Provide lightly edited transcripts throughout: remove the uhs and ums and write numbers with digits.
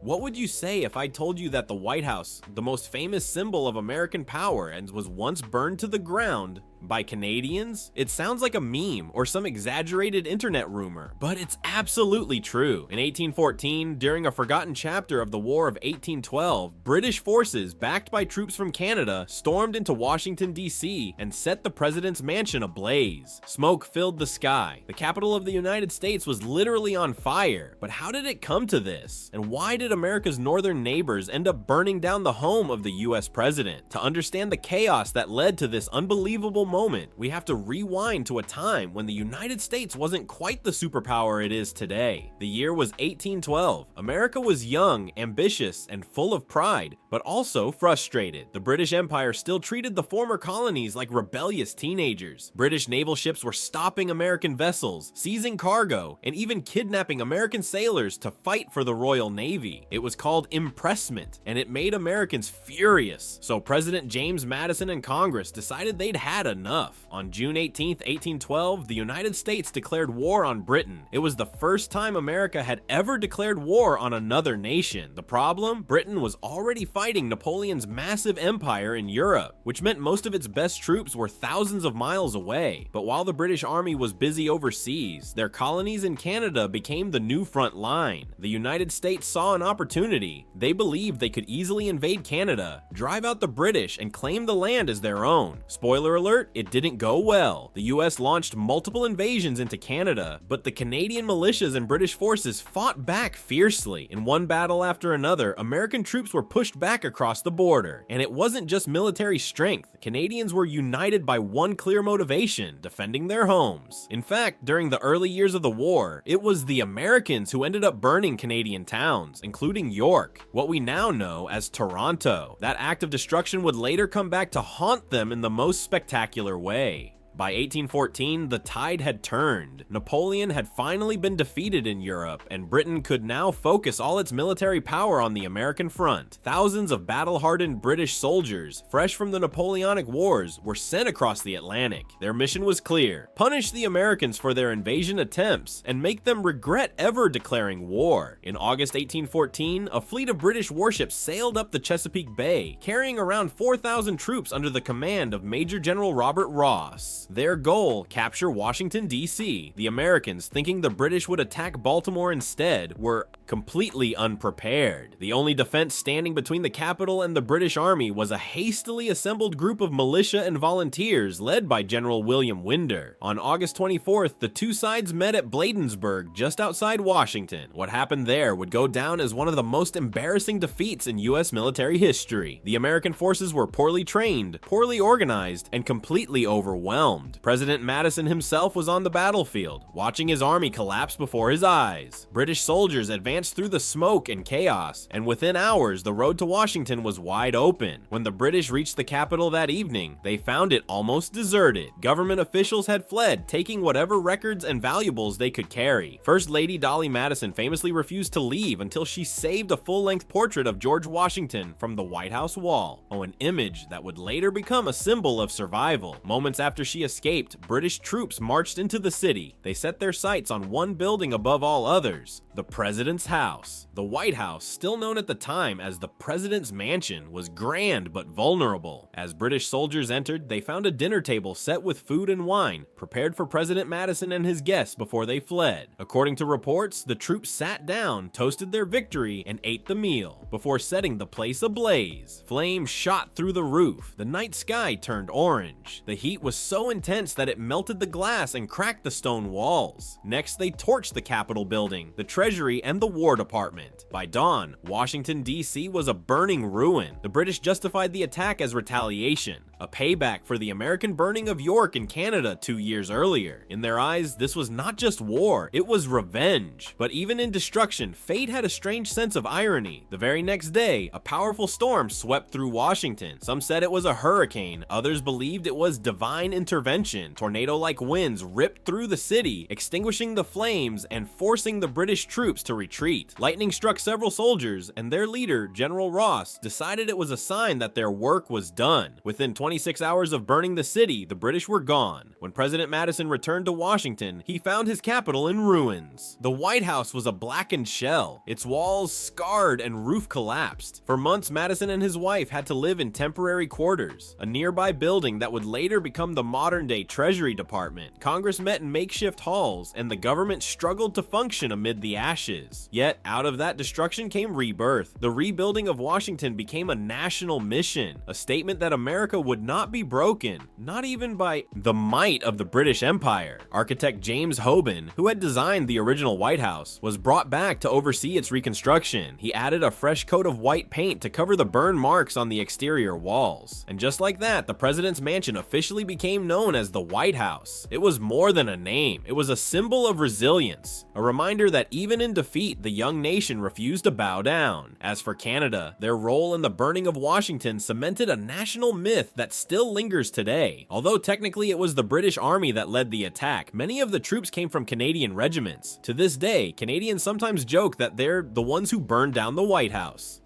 What would you say if I told you that the White House, the most famous symbol of American power, and was once burned to the ground by Canadians? It sounds like a meme or some exaggerated internet rumor, but it's absolutely true. In 1814, during a forgotten chapter of the War of 1812, British forces, backed by troops from Canada, stormed into Washington, D.C. and set the president's mansion ablaze. Smoke filled the sky. The capital of the United States was literally on fire. But how did it come to this? And why did America's northern neighbors end up burning down the home of the US president? To understand the chaos that led to this unbelievable moment, we have to rewind to a time when the United States wasn't quite the superpower it is today. The year was 1812. America was young, ambitious, and full of pride, but also frustrated. The British Empire still treated the former colonies like rebellious teenagers. British naval ships were stopping American vessels, seizing cargo, and even kidnapping American sailors to fight for the Royal Navy. It was called impressment, and it made Americans furious. So President James Madison and Congress decided they'd had enough. On June 18, 1812, the United States declared war on Britain. It was the first time America had ever declared war on another nation. The problem? Britain was already fighting Napoleon's massive empire in Europe, which meant most of its best troops were thousands of miles away. But while the British Army was busy overseas, their colonies in Canada became the new front line. The United States saw an opportunity. They believed they could easily invade Canada, drive out the British, and claim the land as their own. Spoiler alert, it didn't go well. The US launched multiple invasions into Canada, but the Canadian militias and British forces fought back fiercely. In one battle after another, American troops were pushed back across the border. And it wasn't just military strength. Canadians were united by one clear motivation: defending their homes. In fact, during the early years of the war, it was the Americans who ended up burning Canadian towns, including York, what we now know as Toronto. That act of destruction would later come back to haunt them in the most spectacular way. By 1814, the tide had turned. Napoleon had finally been defeated in Europe, and Britain could now focus all its military power on the American front. Thousands of battle-hardened British soldiers, fresh from the Napoleonic Wars, were sent across the Atlantic. Their mission was clear: punish the Americans for their invasion attempts and make them regret ever declaring war. In August 1814, a fleet of British warships sailed up the Chesapeake Bay, carrying around 4,000 troops under the command of Major General Robert Ross. Their goal: capture Washington, D.C. The Americans, thinking the British would attack Baltimore instead, were completely unprepared. The only defense standing between the capital and the British Army was a hastily assembled group of militia and volunteers led by General William Winder. On August 24th, the two sides met at Bladensburg, just outside Washington. What happened there would go down as one of the most embarrassing defeats in U.S. military history. The American forces were poorly trained, poorly organized, and completely overwhelmed. President Madison himself was on the battlefield, watching his army collapse before his eyes. British soldiers advanced through the smoke and chaos, and within hours, the road to Washington was wide open. When the British reached the capital that evening, they found it almost deserted. Government officials had fled, taking whatever records and valuables they could carry. First Lady Dolly Madison famously refused to leave until she saved a full-length portrait of George Washington from the White House wall. Oh, an image that would later become a symbol of survival. Moments after she escaped, British troops marched into the city. They set their sights on one building above all others: the President's house. The White House, still known at the time as the President's Mansion, was grand but vulnerable. As British soldiers entered, they found a dinner table set with food and wine, prepared for President Madison and his guests before they fled. According to reports, the troops sat down, toasted their victory, and ate the meal before setting the place ablaze. Flames shot through the roof. The night sky turned orange. The heat was so intense that it melted the glass and cracked the stone walls. Next, they torched the Capitol building, the Treasury, and the War Department. By dawn, Washington, D.C. was a burning ruin. The British justified the attack as retaliation, a payback for the American burning of York in Canada 2 years earlier. In their eyes, this was not just war, it was revenge. But even in destruction, fate had a strange sense of irony. The very next day, a powerful storm swept through Washington. Some said it was a hurricane, others believed it was divine intervention. Tornado-like winds ripped through the city, extinguishing the flames and forcing the British troops to retreat. Lightning struck several soldiers, and their leader, General Ross, decided it was a sign that their work was done. Within 24 26 hours of burning the city, the British were gone. When President Madison returned to Washington, he found his capital in ruins. The White House was a blackened shell, its walls scarred and roof collapsed. For months, Madison and his wife had to live in temporary quarters, a nearby building that would later become the modern-day Treasury Department. Congress met in makeshift halls, and the government struggled to function amid the ashes. Yet, out of that destruction came rebirth. The rebuilding of Washington became a national mission, a statement that America would not be broken, not even by the might of the British Empire. Architect James Hoban, who had designed the original White House, was brought back to oversee its reconstruction. He added a fresh coat of white paint to cover the burn marks on the exterior walls. And just like that, the president's mansion officially became known as the White House. It was more than a name, it was a symbol of resilience, a reminder that even in defeat, the young nation refused to bow down. As for Canada, their role in the burning of Washington cemented a national myth that still lingers today. Although technically it was the British Army that led the attack, many of the troops came from Canadian regiments. To this day, Canadians sometimes joke that they're the ones who burned down the White House.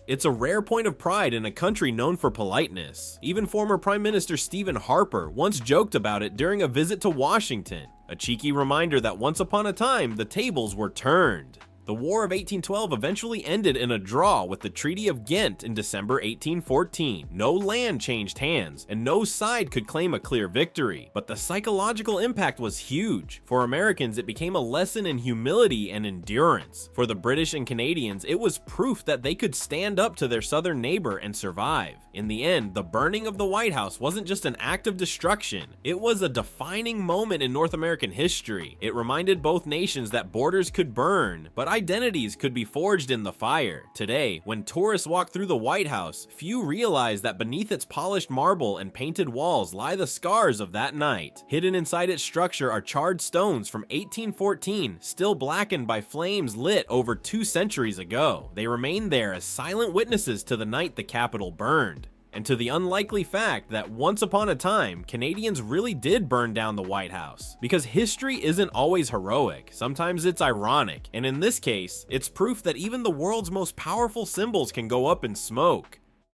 It's a rare point of pride in a country known for politeness. Even former Prime Minister Stephen Harper once joked about it during a visit to Washington, a cheeky reminder that once upon a time, the tables were turned. The War of 1812 eventually ended in a draw with the Treaty of Ghent in December 1814. No land changed hands, and no side could claim a clear victory. But the psychological impact was huge. For Americans, it became a lesson in humility and endurance. For the British and Canadians, it was proof that they could stand up to their southern neighbor and survive. In the end, the burning of the White House wasn't just an act of destruction. It was a defining moment in North American history. It reminded both nations that borders could burn, but identities could be forged in the fire. Today, when tourists walk through the White House, few realize that beneath its polished marble and painted walls lie the scars of that night. Hidden inside its structure are charred stones from 1814, still blackened by flames lit over 2 centuries ago. They remain there as silent witnesses to the night the Capitol burned, and to the unlikely fact that once upon a time, Canadians really did burn down the White House. Because history isn't always heroic, sometimes it's ironic, and in this case, it's proof that even the world's most powerful symbols can go up in smoke.